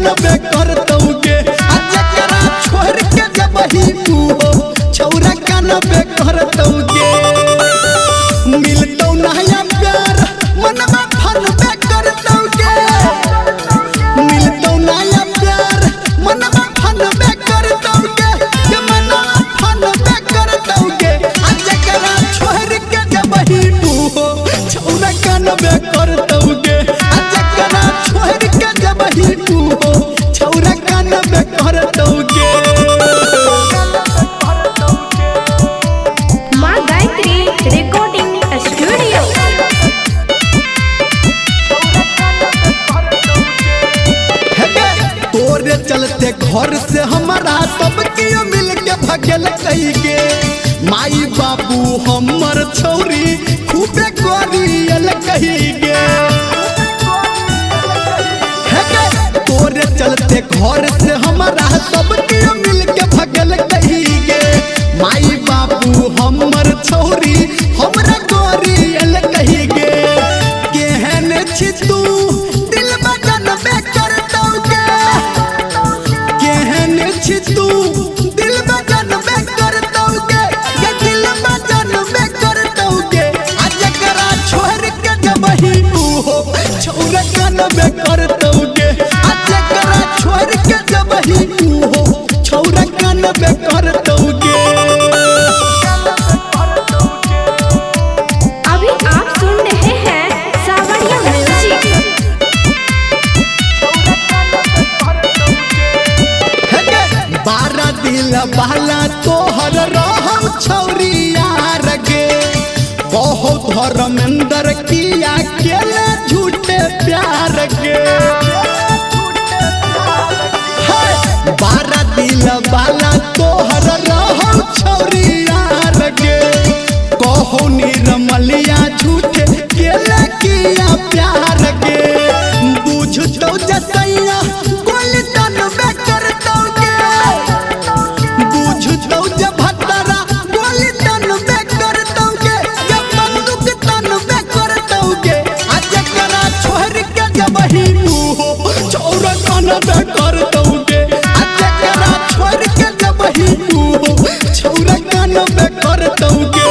कानबे करतौगे जकरा छोड़ के जबही तू हो छौरा कानबे करतौगे मिलतौ नया प्यार मनवा फनबे करतौगे मिलतौ नया प्यार मनवा फनबे करतौगे मनवा फनबे करतौगे जकरा छोड़ के जबही तू हो छौरा कानबे करतौगे जकरा छोड़ के जबही तू हो छौरा कानबे करतौगे। माँ गायत्री रिकॉर्डिंग स्टूडियो। तोरे चलते घर से हमारा सब कियो मिल के भगल कही गे माई बाबू हमर छौरी खूबे गोरियल कही गे तोरे चलते घर से हमारा सब कियो मिल के भगल कही गे माई बाबू हमर छौरी हमरा गोरियल कही गे केहन छी तू दिल बजन में करतौगे केहन छी तू दिल बजन में करतौगे ये दिल बजन में करतौगे जकरा छोड़ के जबही तू हो छौरा कानबे करतौगे जकरा छोड़ के जबही तू हो छौरा कानबे करतौगे। अभी आप सुन रहे हैं सावरिया म्यूजिक। बारह दिल बाला तोहर रहौ छौरी यार गे बहुत धर्मेंद्र किया केले झूठे प्यार गे बारह दिल बाला तोहर रहौ छौरी यार गे कहो निर्मलिया झूठे केले किया प्यार गे बुझतौ जसैया गोली तनबे करतौगे बुझतौ जे भतरा गोली तनबे करतौगे ये बंदूक तनबे करतौगे जकरा छोड़ के जबही तू हो छौरा कानबे करतौगे जकरा छोड़ के जबही तू हो छौरा कानबे करतौगे।